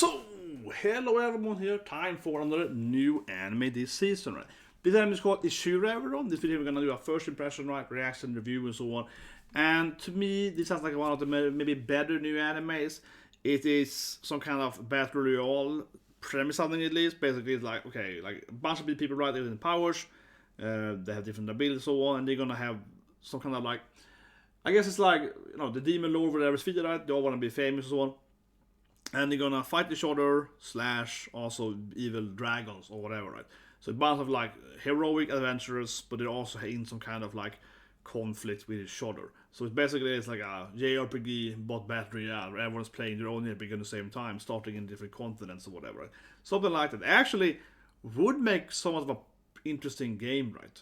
So, hello everyone here, time for another new anime this season, right? This anime is called Ishura, everyone. This video we're gonna do a first impression, right, reaction, review, and so on. And to me, this sounds like one of the maybe better new animes. It is some kind of battle royale premise, something at least. Basically, it's like, okay, like a bunch of people, right, they're in powers, they have different abilities, and so on, and they're gonna have some kind of like, I guess it's like, you know, the demon lord, whatever, feet, right? They all wanna be famous, and so on. And they're gonna fight each other, / also evil dragons or whatever, right? So a bunch of like heroic adventurers, but they're also in some kind of like conflict with each other. So it's basically like a JRPG but battle royale, where everyone's playing their own RPG at the same time, starting in different continents or whatever, right? Something like that. Actually would make somewhat of an interesting game, right?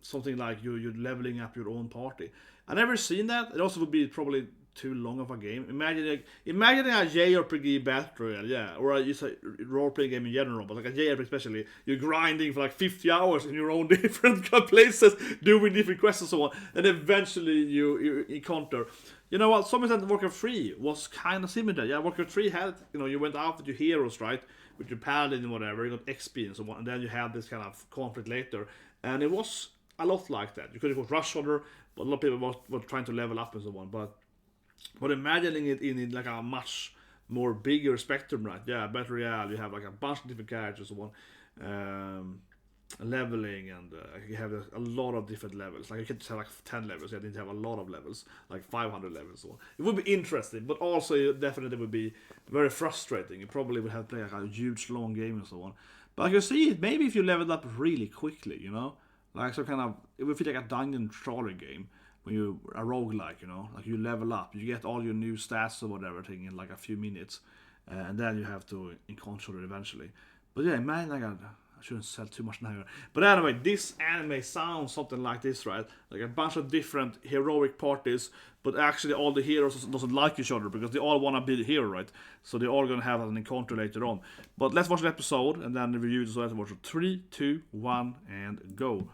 Something like you're leveling up your own party. I never seen that. It also would be probably too long of a game. Imagine a JRPG battle royale, yeah, or just a role-playing game in general, but like a JRPG especially, you're grinding for like 50 hours in your own different places, doing different quests and so on, and eventually you encounter. You know what? Something that Warcraft 3 was kind of similar. Yeah, Warcraft 3 had, you know, you went out with your heroes, right, with your paladin and whatever, you got XP and so on, and then you had this kind of conflict later, and it was a lot like that. You could of course rush order, but a lot of people were trying to level up and so on, but imagining it in like a much more bigger spectrum, right? Yeah, battle royale, you have like a bunch of different characters and so on, leveling, and you have a lot of different levels. Like you can't just have like 10 levels, you need to have a lot of levels, like 500 levels and so on. It would be interesting, but also it definitely would be very frustrating. You probably would have to play like a huge long game and so on. But I can see it, maybe if you leveled up really quickly, you know? Like some kind of, it would feel like a dungeon crawler game. When you a roguelike, you know, like you level up, you get all your new stats or whatever thing in like a few minutes, and then you have to encounter it eventually. But yeah, man, like I shouldn't sell too much now. But anyway, this anime sounds something like this, right? Like a bunch of different heroic parties, but actually all the heroes doesn't like each other because they all want to be the hero, right? So they're all gonna have an encounter later on. But let's watch the episode and then the review. So let's watch it. 3, 2, 1, and go.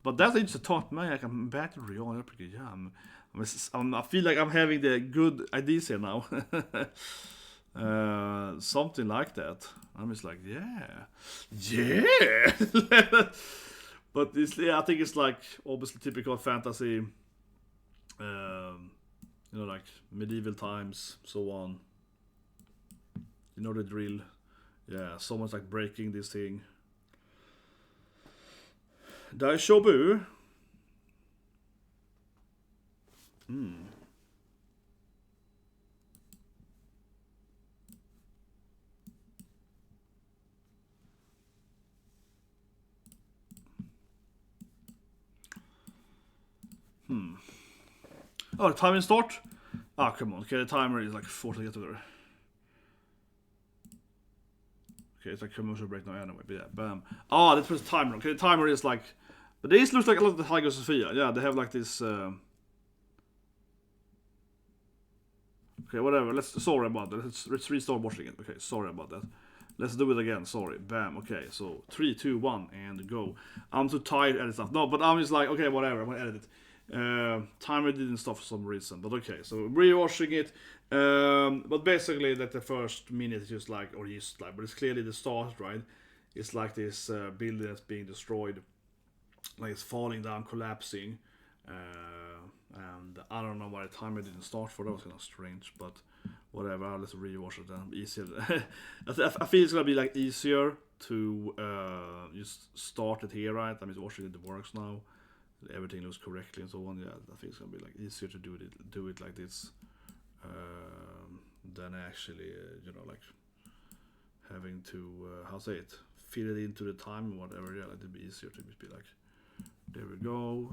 But that's just a thought, man. Like I'm battle royale RPG. Yeah, I feel like I'm having the good ideas here now. Something like that. I'm just like, yeah. But this, yeah, I think it's like obviously typical fantasy. You know, like medieval times, so on. You know the drill. Yeah, someone's like breaking this thing. Daishobu. Oh, the timing start? Ah, come on. Okay, the timer is like 40 get together. Okay, it's like commercial break now anyway, but yeah, bam. Oh, that's the timer. Okay, the timer is like, but this looks like a lot of the Tiger Sophia. Yeah, they have like this. Okay, whatever. Sorry about that. Let's restart watching it. Okay, sorry about that. Let's do it again. Sorry. Bam. Okay, so 3, 2, 1, and go. I'm too tired to edit stuff. No, but I'm just like, okay, whatever. I'm gonna edit it. Timer didn't stop for some reason, but okay. So rewatching it. But basically, that the first minute is just like, but it's clearly the start, right? It's like this building that's being destroyed. Like it's falling down, collapsing, and I don't know why the timer didn't start for. That was kind of strange, but whatever. Let's rewatch it then. Easier. I feel it's gonna be like easier to just start it here, right? I'm just watching it works now. Everything looks correctly and so on. Yeah, I think it's gonna be like easier to do it like this than actually you know, like having to fit it into the time or whatever. Yeah, like it'd be easier to just be like. There we go.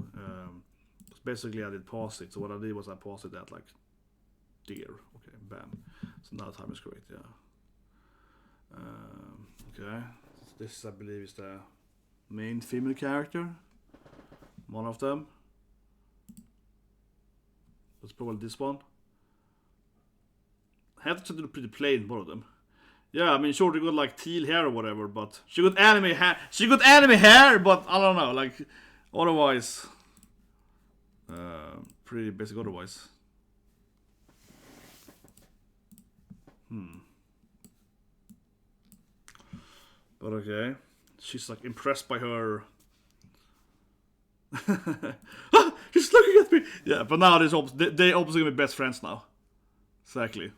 Basically, I did pause it. So what I did was I paused it at like there. Okay, bam. So now the time is correct. Yeah. Okay. This, I believe, is the main female character. One of them. That's probably this one. I have to do pretty plain, both of them. Yeah, I mean, sure, they got like teal hair or whatever, but she got anime hair, but I don't know, like. Otherwise, pretty basic otherwise. But okay. She's like impressed by her. She's looking at me! Yeah, but now they obviously gonna be best friends now. Exactly.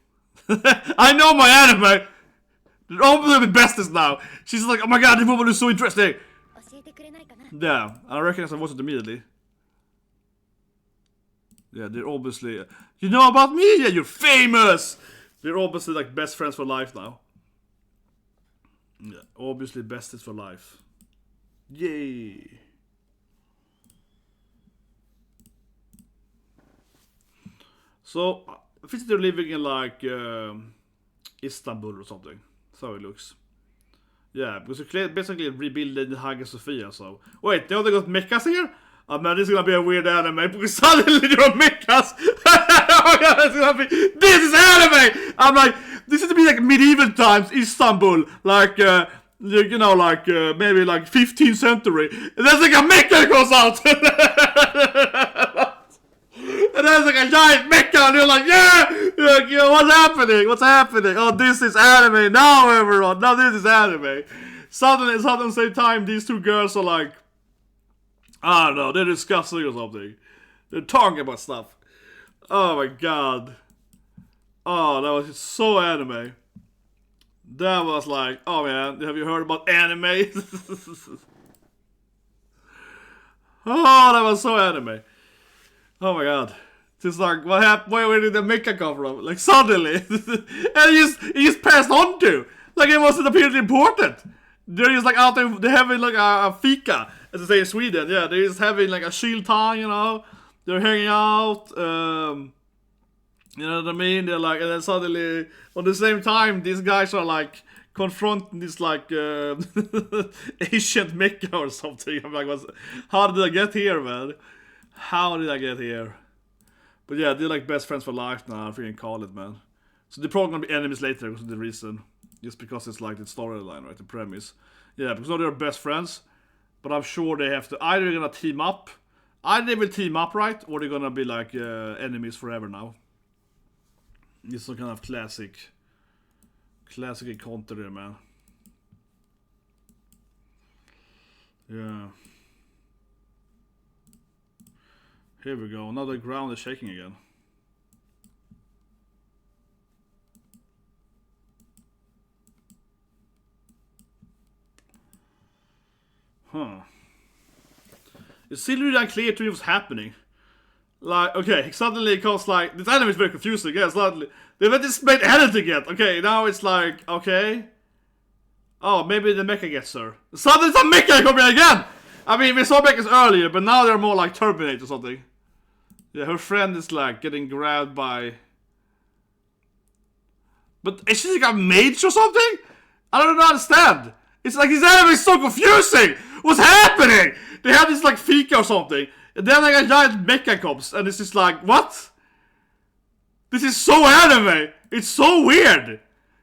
I know my anime! They're obviously gonna be besties now. She's like, oh my god, this woman is so interesting! Yeah, I recognize her voice immediately. Yeah, they're obviously... You know about me? Yeah, you're famous! They're obviously like best friends for life now. Yeah, obviously besties for life. Yay! So, I think they're living in like Istanbul or something. That's how it looks. Yeah, because they're basically rebuilding Hagia Sophia, so... Wait, they only got mechas here? Oh man, this is gonna be a weird anime, because suddenly there are mechas! Oh my god, it's gonna be... This is anime! I'm like, this is to be like medieval times, Istanbul, like, you know, like, maybe like 15th century. And there's like a mecha that goes out! And there's like a giant mecha, and you're like, yeah! You're like, yo, what's happening? What's happening? Oh, this is anime. Now, everyone. Now this is anime. Suddenly, at the same time, these two girls are like, I don't know, they're discussing or something. They're talking about stuff. Oh my god. Oh, that was just so anime. That was like, oh man, have you heard about anime? Oh, that was so anime. Oh my god. Just like, what happened? Where did the mecha come from? Like, suddenly. And he just passed on to. Like, it wasn't apparently important. They're just like out there, they're having like a fika, as they say in Sweden. Yeah, they're just having like a chill time, you know. They're hanging out. You know what I mean? They're like, and then suddenly, at the same time, these guys are like confronting this like ancient mecha or something. I'm like, how did I get here, man? How did I get here? But yeah, they're like best friends for life now, I freaking call it, man. So they're probably gonna be enemies later because of the reason. Just because it's like the storyline, right? The premise. Yeah, because now they're best friends. But I'm sure they have to, either they're gonna team up. Either they will team up, right? Or they're gonna be like enemies forever now. It's some kind of classic encounter there, man. Yeah. Here we go. Now the ground is shaking again. Huh. It's still really unclear to me what's happening. Like, okay, suddenly it comes like... This anime is very confusing, yeah, suddenly. They haven't explained anything yet. Okay, now it's like, okay. Oh, maybe the mecha gets her. Suddenly some mecha coming again! I mean, we saw mechas earlier, but now they're more like Terminator or something. Yeah, her friend is like getting grabbed by... But is she like a mage or something? I don't understand. It's like this anime is so confusing! What's happening? They have this like fika or something. And then like a giant mecha comes, and it's just like, what? This is so anime! It's so weird!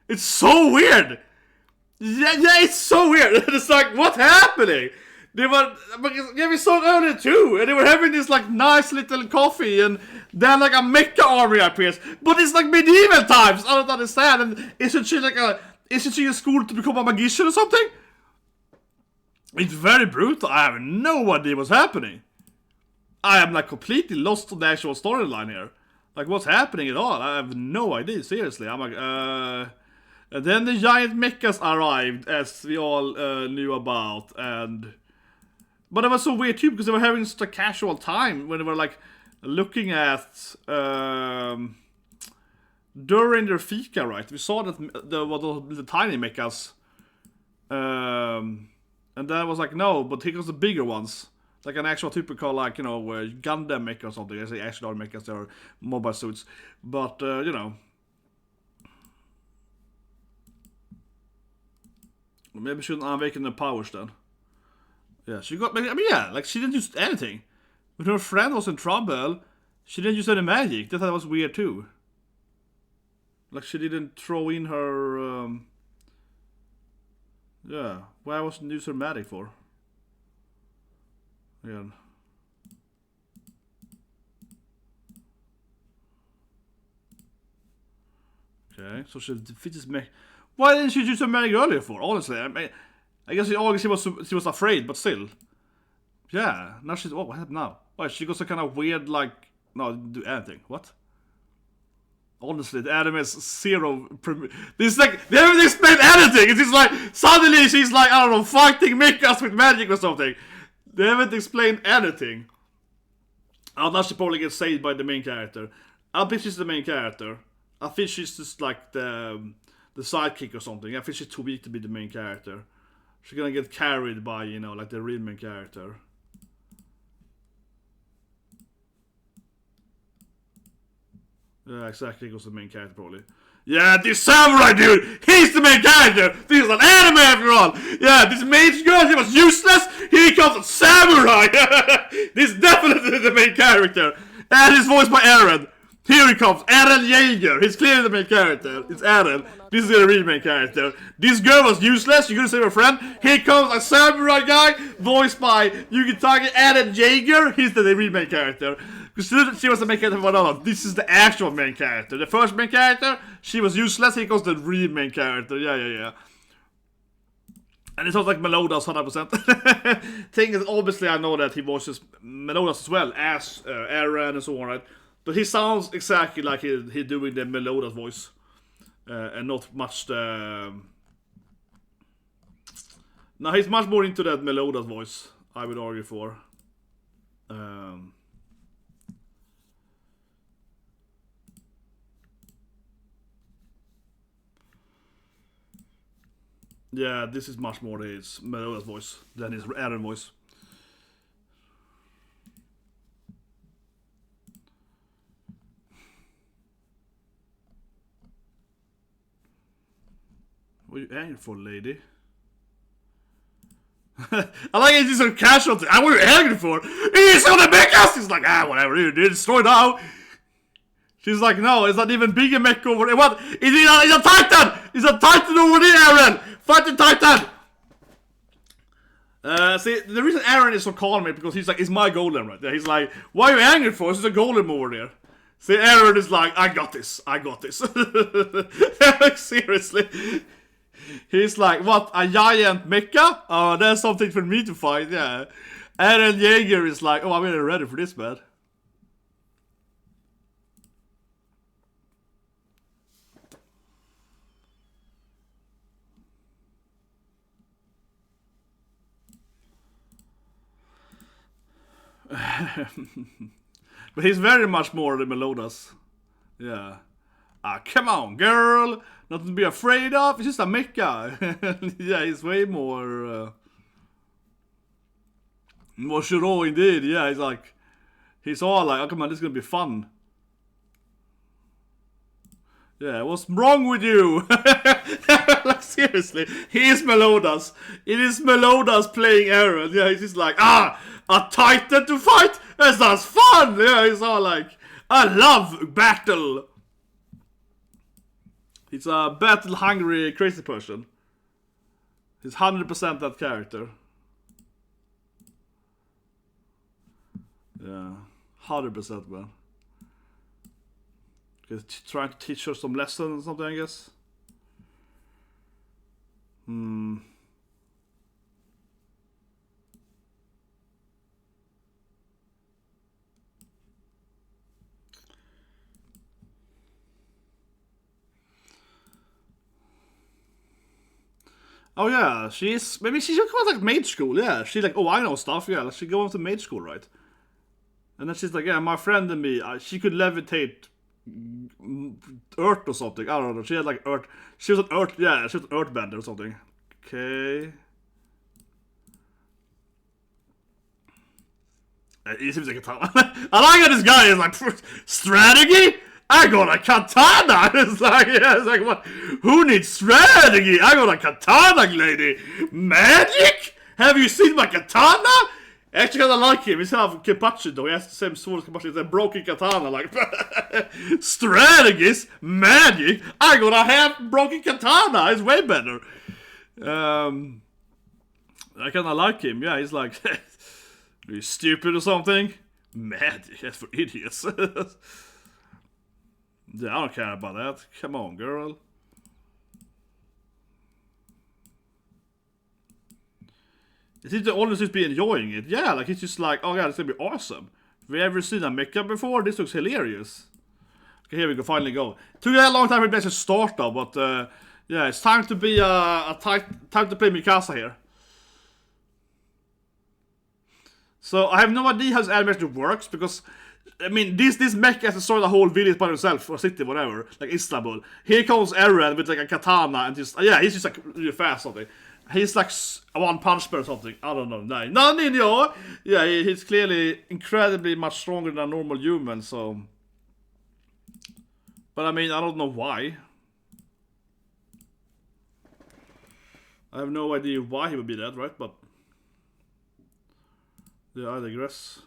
It's so weird! Yeah, it's so weird! It's like, what's happening? They were, yeah, we saw it earlier too, and they were having this like nice little coffee, and then like a mecha army appears. But it's like medieval times, I don't understand. And isn't she in school to become a magician or something? It's very brutal. I have no idea what's happening. I am like completely lost on the actual storyline here. Like, what's happening at all? I have no idea, seriously. I'm like, and then the giant mechas arrived, as we all knew about, and... But it was so weird too, because they were having such a casual time when they were like looking at during their fika, right? We saw that the tiny mechas, and then I was like, no, but here comes the bigger ones, like an actual typical, like, you know, Gundam mecha or something. I say actually are mechas, they are mobile suits, but you know, maybe shouldn't awaken the powers then. Yeah, she got, I mean, yeah, like, she didn't use anything. When her friend was in trouble, she didn't use any magic. That was weird, too. Like, she didn't throw in her, yeah, why wasn't use her magic for? Again. Okay, so she defeats this mech. Why didn't she use her magic earlier for? Honestly, I mean, I guess she was afraid, but still. Yeah, now she's... Oh, what happened now? Why, she got some kind of weird, like... No, didn't do anything. What? Honestly, the anime is zero... This like... They haven't explained anything! It's just like... Suddenly she's like, I don't know, fighting mechas with magic or something. They haven't explained anything. Oh, now she probably gets saved by the main character. I think she's the main character. I think she's just like the sidekick or something. I think she's too weak to be the main character. She's gonna get carried by, you know, like the real main character. Yeah, exactly, because the main character probably. Yeah, this samurai dude, he's the main character. This is an anime after all. Yeah, this mage girl, she was useless. Here comes a samurai. This is definitely the main character. And he's voiced by EREN. Here he comes, YEAGER. He's clearly the main character. It's EREN. This is the real main character. This girl was useless. You're gonna save her friend. Here comes a samurai guy, voiced by YEAGER. He's the real main character. Because she was the main character for another. This is the actual main character. The first main character, she was useless. Here comes the real main character. Yeah. And it sounds like Melodas 100%. Thing is, obviously, I know that he voices Melodas as well as EREN and so on, right? But he sounds exactly like he's doing the Melodas voice. And not much the... No, he's much more into that Melodas voice, I would argue for. Yeah, this is much more his Melodas voice than his EREN voice. What are you angry for, lady? I like it, he's so casual. What are you angry for? He's on the Mechas! He's like, whatever, you did destroy now. She's like, no, it's not even bigger mech over there. What? It's a titan! It's a titan over there, EREN! Fight the titan! See, the reason EREN is so calm is because he's like, it's my golem right there. He's like, why are you angry for? There's a golem over there. See, EREN is like, I got this. Like, seriously. He's like, what, a giant mecha? Oh, that's something for me to fight, yeah. And then YEAGER is like, oh, I'm really ready for this, man. But he's very much more than Melodas. Yeah. Come on, girl! Nothing to be afraid of. It's just a mecha. Yeah, he's way more... more Shiro indeed. Yeah, he's like... He's all like, oh, come on, this is gonna be fun. Yeah, what's wrong with you? Like, seriously, he is Melodas. It is Melodas playing EREN. Yeah, he's just like, a titan to fight? That sounds fun! Yeah, he's all like, I love battle. He's a battle-hungry crazy person. He's 100% that character. Yeah, 100%, man. Trying to teach her some lessons or something, I guess. Oh yeah, maybe she should go to like mage school, yeah. She's like, oh, I know stuff, yeah, she go to mage school, right? And then she's like, yeah, my friend and me, she could levitate earth or something. I don't know, she had like earth, she was an earthbender or something. Okay. He seems like a ton. I like how this guy is like, strategy? I got a katana! It's like, what? Who needs strategy? I got a katana, lady! Magic? Have you seen my katana? Actually, I like him. He's half Kenpachi though. He has the same sword as Kenpachi. It's a broken katana, like... Strategies? Magic? I got a half broken katana! It's way better. I kinda like him. Yeah, he's like... Are you stupid or something? Magic? That's for idiots. Yeah, I don't care about that. Come on, girl. It seems to always just be enjoying it. Yeah, like he's just like, oh yeah, it's gonna be awesome. Have you ever seen a mecha before? This looks hilarious. Okay, here we go, finally go. Took a long time for it to start though, but yeah, it's time to be time to play Mikasa here. So I have no idea how this animation works because I mean this mecha has to start the whole village by himself or city, whatever, like Istanbul. Here comes EREN with like a katana and just he's just like really fast or something. He's like a one punch man or something. I don't know. No, ninja. Yeah, he's clearly incredibly much stronger than a normal human. So, but I mean, I don't know why. I have no idea why he would be that, right? But yeah, I digress.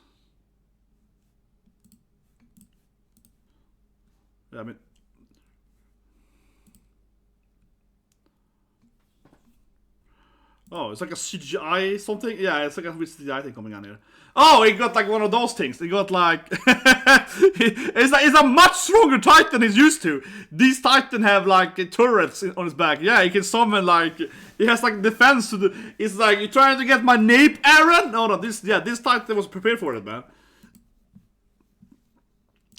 Yeah, I mean. Oh, it's like a CGI something? Yeah, it's like a CGI thing coming on here. Oh, he got like one of those things. He got like... it's a much stronger Titan he's used to. These Titan have like turrets on his back. Yeah, he can summon like... He has like defense to the... It's like, you trying to get my nape, Aaron? No, this Titan was prepared for it, man.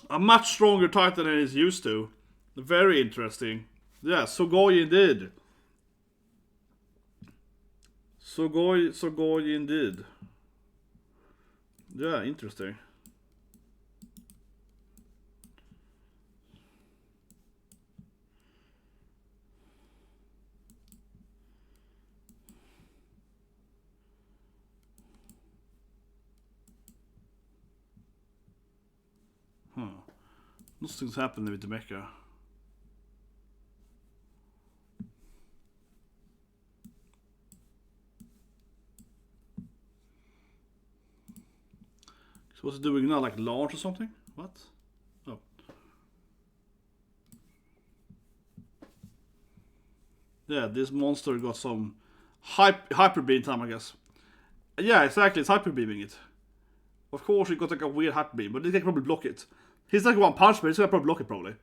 A much stronger Titan than he's used to. Very interesting. Yeah, Sugoi indeed. Sugoi indeed. Yeah, interesting. Nothing's happening with the mecha. So what's it doing now? Like launch or something? What? Oh. Yeah, this monster got some hyper beam time, I guess. Yeah, exactly. It's hyper beaming it. Of course, it got like a weird hyper beam, but they can probably block it. He's like one punch, but he's gonna probably block it, probably.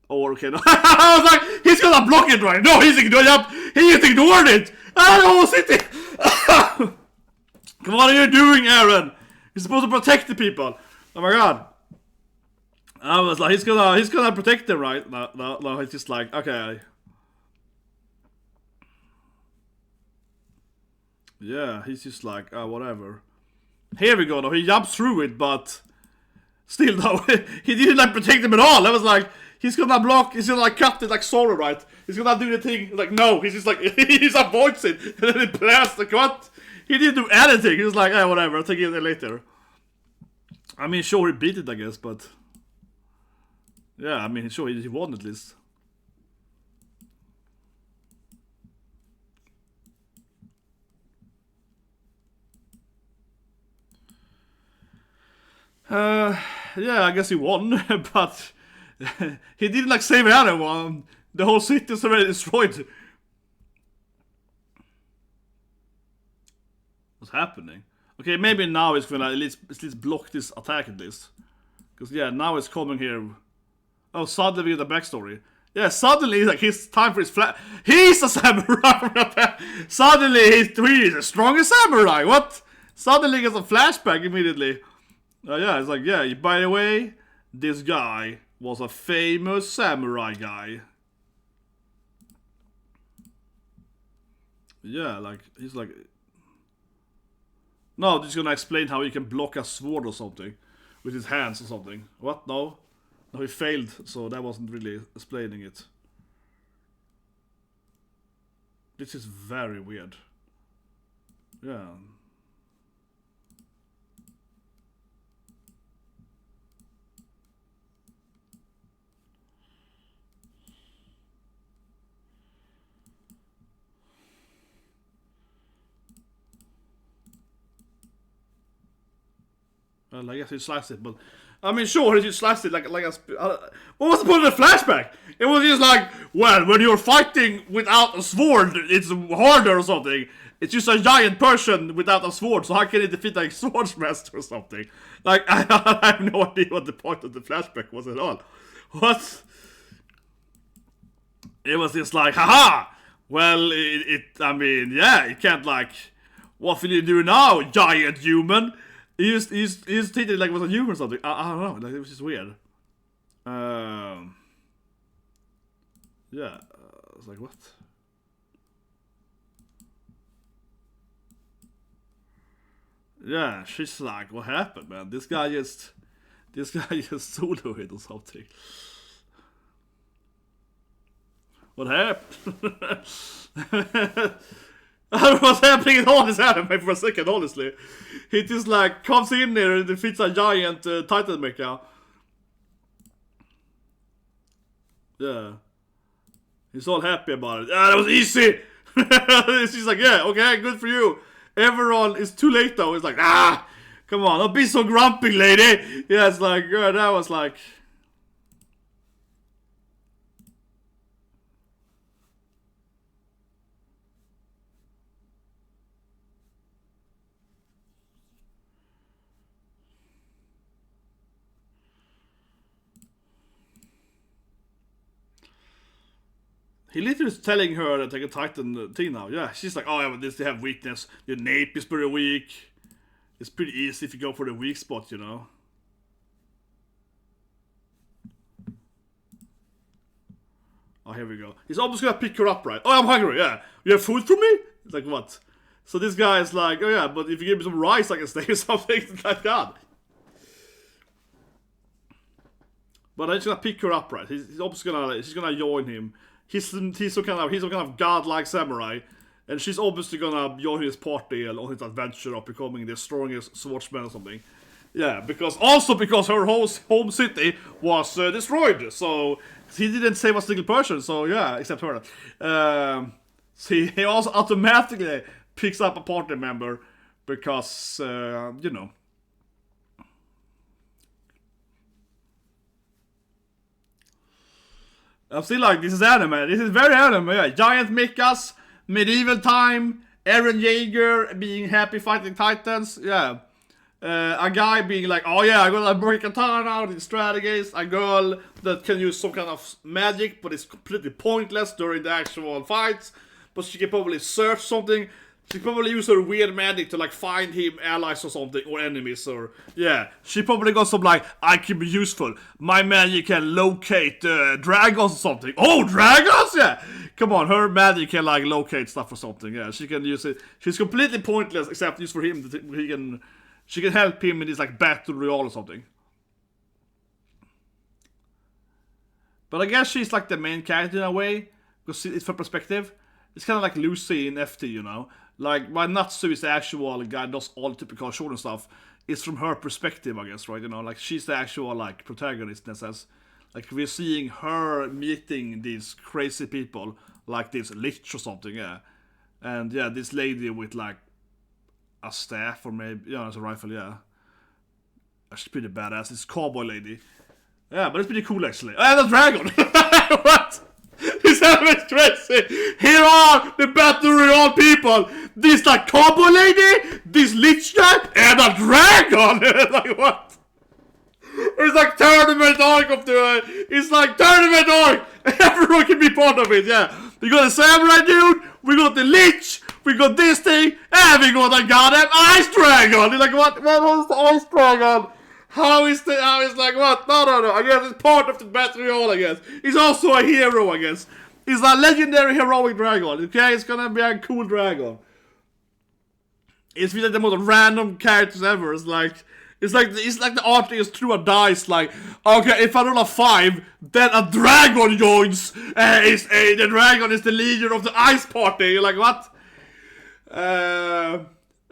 Or okay, no. I was like, he's gonna block it, right? No, he's ignoring it. He just ignored it. I don't sit it. What are you doing, Aaron? You're supposed to protect the people. Oh my god. I was like, he's gonna protect them, right? No, he's just like, okay. Yeah, he's just like, whatever. Here we go, though. He jumps through it, but still, though, he didn't like protect them at all. I was like, he's gonna block, he's gonna like cut it like Sora, right? He's gonna do the thing, like, no, he's just like, he just avoids it, and then he blasts the cut. He didn't do anything. He was like, whatever, I'll take it later. I mean, sure, he beat it, I guess, but yeah, I mean, sure, he won at least. Yeah, I guess he won, but he didn't like save anyone. The whole city is already destroyed. What's happening? Okay, maybe now it's gonna at least block this attack at least. Because yeah, now it's coming here. Oh, suddenly we get the backstory. Yeah, suddenly like it's time for his he's a samurai. Suddenly he's the strongest samurai. What? Suddenly he gets a flashback immediately. Yeah, it's like, yeah, by the way, this guy was a famous samurai guy. Yeah, like, he's like... No, he's gonna explain how he can block a sword or something. With his hands or something. What? No? No, he failed, so that wasn't really explaining it. This is very weird. Yeah. Well, I guess he sliced it, but I mean, sure, he just sliced it like a. What was the point of the flashback? It was just like, well, when you're fighting without a sword, it's harder or something. It's just a giant person without a sword, so how can it defeat like swordsmaster or something? Like, I have no idea what the point of the flashback was at all. What? It was just like, haha! Well, I mean, yeah, it can't like... What will you do now, giant human? He's treated like it was a human or something. I don't know, like, it was just weird. Yeah, I was like, what? Yeah, she's like, what happened, man? This guy just solo hit or something. What happened? What's happening in all this anime for a second, honestly? He just like comes in there and defeats a giant Titan mecha. Yeah. He's all happy about it. Ah, that was easy! She's like, yeah, okay, good for you. Everyone, it's too late though. It's like, come on, don't be so grumpy, lady. Yeah, it's like, that was like... He literally is telling her that they can Titan thing now. Yeah, she's like, oh yeah, but this they have weakness. Your nape is pretty weak. It's pretty easy if you go for the weak spot, you know. Oh, here we go. He's almost gonna pick her up, right? Oh, I'm hungry, yeah. You have food for me? It's like, what? So this guy is like, oh yeah, but if you give me some rice, I can stay or something like that. But he's gonna pick her up, right? He's almost gonna, she's gonna join him. He's some kind of godlike samurai, and she's obviously gonna join his party on his adventure of becoming the strongest swordsman or something. Yeah, because her home city was destroyed, so he didn't save a single person. So yeah, except her. He also automatically picks up a party member because you know. I'm still like, this is anime. This is very anime. Yeah. Giant mechas, medieval time, EREN YEAGER being happy fighting titans. Yeah. A guy being like, oh yeah, I'm gonna break a katana out in strategies. A girl that can use some kind of magic, but it's completely pointless during the actual fights. But she can probably search something. She probably use her weird magic to like find him allies or something, or enemies, or yeah. She probably got some like, I can be useful. My magic can locate dragons or something. Oh, dragons! Yeah! Come on, her magic can like locate stuff or something. Yeah, she can use it. She's completely pointless except used for him. She can help him in this like battle royale or something. But I guess she's like the main character in a way, because it's for perspective. It's kind of like Lucy in FT, you know. Like, why Natsu is the actual guy does all the typical shonen stuff. It's from her perspective, I guess, right? You know, like, she's the actual, like, protagonist in a sense. Like, we're seeing her meeting these crazy people, like this lich or something, yeah. And, yeah, this lady with, like, a staff or maybe, yeah, it's a rifle, yeah. She's pretty badass. This cowboy lady. Yeah, but it's pretty cool, actually. And a dragon! What? This anime is crazy! Here are the battle royale people! This like cowboy lady, this lich guy, and a dragon! Like what? It's like tournament arc of the... it's like tournament arc! Everyone can be part of it, yeah. We got a samurai dude, we got the lich, we got this thing, and we got a goddamn ice dragon! You're like, what was the ice dragon? How is like, what? No. I guess it's part of the battle royale, I guess. He's also a hero, I guess. He's a legendary heroic dragon, okay? It's gonna be a cool dragon. It's like the most random characters ever. It's like the artist threw a dice, like, okay, if I roll a 5, then a dragon joins. The dragon is the leader of the ice party. You're like, what?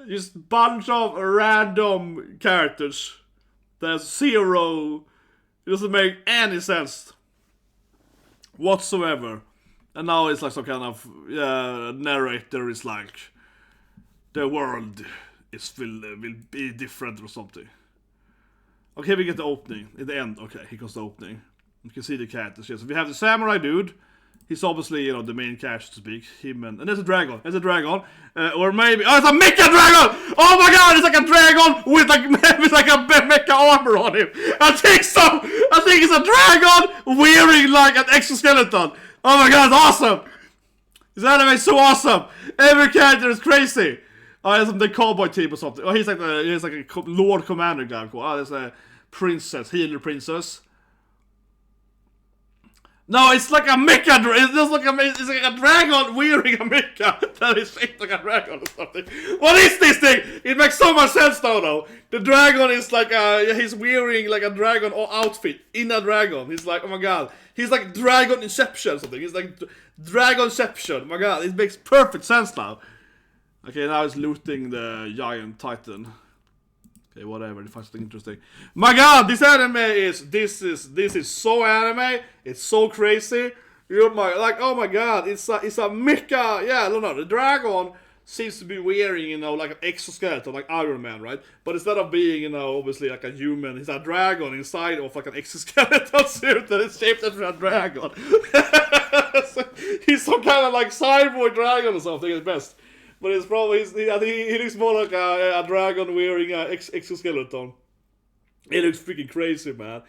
Just bunch of random characters. There's zero. It doesn't make any sense whatsoever. And now it's like some kind of narrator is like, the world will be different or something. Okay, we get the opening in the end. Okay, here comes the opening. You can see the characters here. So we have the samurai dude. He's obviously, you know, the main character to speak. Him and there's a dragon. There's a dragon. Or maybe... oh, it's a mecha dragon! Oh my god, it's like a dragon with like a mecha armor on him. I think it's a dragon wearing like an exoskeleton. Oh my god, it's awesome! This anime is so awesome! Every character is crazy. Oh, it's the cowboy team or something. Oh, he's like a Lord Commander guy. Oh, there's a princess, healer princess. No, it's like a mecha. It's like a dragon wearing a mecha that is shaped like a dragon or something. What is this thing? It makes so much sense now, though. The dragon is like he's wearing like a dragon outfit in a dragon. He's like, oh my god, he's like Dragon Inception or something. He's like Dragonception. Oh my god, it makes perfect sense now. Okay, now it's looting the giant titan. Okay, whatever, if I something interesting. My god, this anime is so anime, it's so crazy. You're oh my god, it's a mecha, yeah, no, the dragon seems to be wearing, you know, like an exoskeleton, like Iron Man, right? But instead of being, you know, obviously like a human, he's a dragon inside of like an exoskeleton suit that is shaped as a dragon. So he's some kind of like cyborg dragon or something at best. But it's probably, he looks more like a dragon wearing an exoskeleton. It looks freaking crazy, man.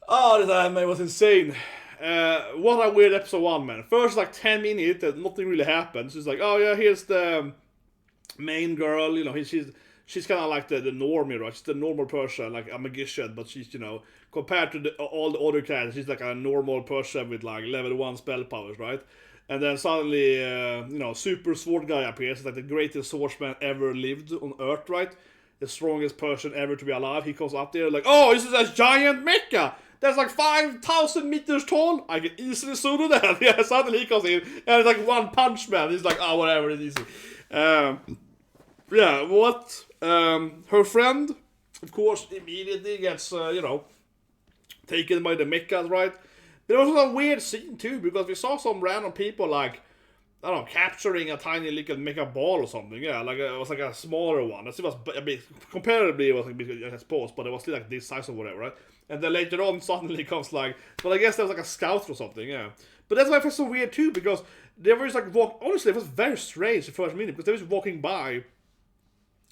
Oh, this anime was insane. What a weird episode 1, man. First, like, 10 minutes, nothing really happens. It's like, oh yeah, here's the main girl, you know, she's kind of like the normie, right? She's the normal person, like a magician, but she's, you know, compared to all the other characters, she's like a normal person with, like, level 1 spell powers, right? And then suddenly, you know, super sword guy appears, like the greatest swordsman ever lived on Earth, right? The strongest person ever to be alive. He comes up there like, oh, this is a giant mecha! That's like 5,000 meters tall! I can easily solo that! Yeah, suddenly he comes in, and it's like one punch man. He's like, oh, whatever, it's easy. Yeah, what? Her friend, of course, immediately gets, you know, taken by the mechas, right? There was a weird scene too, because we saw some random people like, I don't know, capturing a tiny little mecha ball or something. Yeah, like it was like a smaller one. It was a bit, comparatively, it was like a bit, I suppose, but it was still like this size or whatever, right? And then later on, suddenly comes like, but I guess there was like a scout or something, yeah. But that's why it felt so weird too, because they were just like honestly, it was very strange the first minute, because they were just walking by,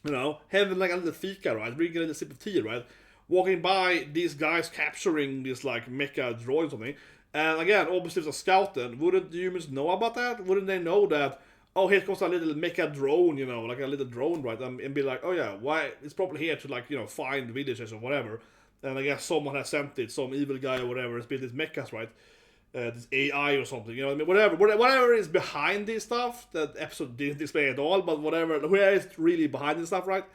you know, having like a little fika, right? Drinking a little sip of tea, right? Walking by these guys capturing this like mecha droid or something. And again, obviously it's a scout then. Wouldn't the humans know about that? Wouldn't they know that, oh, here comes a little mecha drone, you know, like a little drone, right? And be like, oh yeah, why? It's probably here to like, you know, find villagers or whatever. And I guess someone has sent it, some evil guy or whatever has built these mechas, right? This AI or something, you know what I mean? Whatever is behind this stuff, that episode didn't explain at all, but whatever, where is really behind this stuff, right?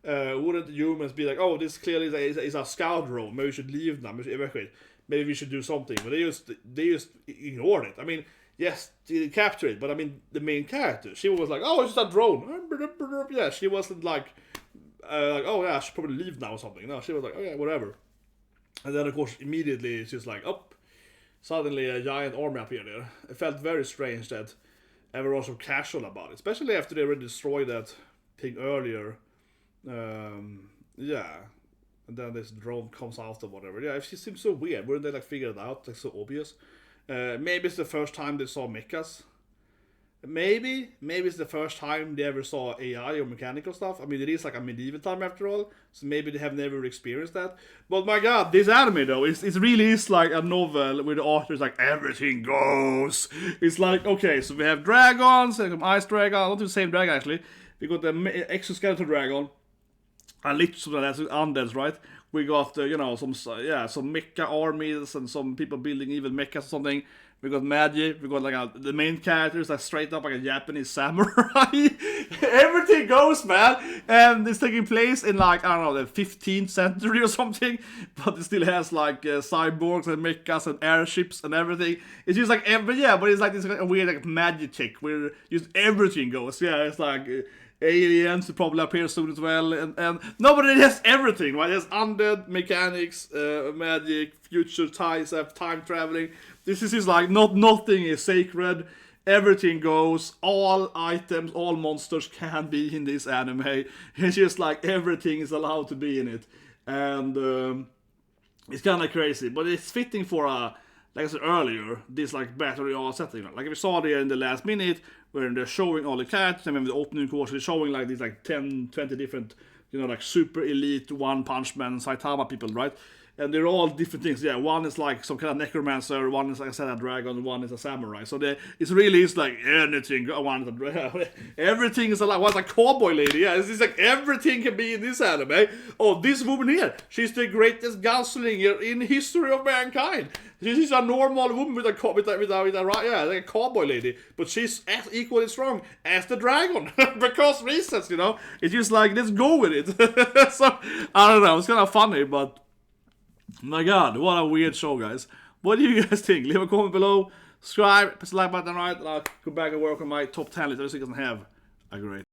Wouldn't humans be like, oh, this clearly is a scout drone, maybe we should leave now, maybe we should evacuate, maybe we should do something, but they just ignored it. I mean, yes, they didn't capture it, but I mean, the main character, she was like, oh, it's just a drone, yeah, she wasn't like, oh yeah, I should probably leave now or something. No, she was like, oh yeah, whatever. And then of course, immediately, she's like, oh, suddenly a giant army appeared there. It felt very strange that everyone was so casual about it, especially after they already destroyed that thing earlier. Yeah, and then this drone comes out or whatever. Yeah, it seems so weird. Wouldn't they like figure it out? Like so obvious. Maybe it's the first time they saw mechas. Maybe it's the first time they ever saw AI or mechanical stuff. I mean, it is like a medieval time after all, so maybe they have never experienced that. But my god, this anime though, it really is like a novel where the author is like, everything goes. It's like, okay, so we have dragons, like ice dragon, not the same dragon actually. We got the exoskeleton dragon, and literally that's undeads, right? We got, you know, some mecha armies and some people building evil mechas or something. We got magic, we got like the main characters like straight up like a Japanese samurai. Everything goes, man. And it's taking place in like, I don't know, the 15th century or something. But it still has like cyborgs and mechas and airships and everything. It's just like, but it's like this kind of weird like magic trick where just everything goes. Yeah, it's like aliens will probably appear soon as well. And nobody has everything, right? There's undead, mechanics, magic, future ties, time traveling. This is just like, nothing is sacred, everything goes, all items, all monsters can be in this anime. It's just like everything is allowed to be in it. And it's kind of crazy, but it's fitting for like I said earlier, this like battle royale setting. Like we saw there in the last minute, where they're showing all the characters, and then the opening course, they're showing like these like 10, 20 different, you know, like super elite One Punch Man, Saitama people, right? and they're all different things. Yeah, one is like some kind of necromancer, one is like I said a dragon, one is a samurai. So it's really like anything. One is a, everything is like one's a cowboy lady. Yeah, it's like everything can be in this anime. Oh, this woman here, she's the greatest gunslinger in the history of mankind. She's a normal woman with a cowboy lady, but she's as equally strong as the dragon because reasons, you know. It's just like let's go with it. So I don't know, it's kind of funny, but my God, what a weird show, guys. What do you guys think? Leave a comment below, subscribe, press the like button, right? And I'll go back and work on my top 10 list so you can have a great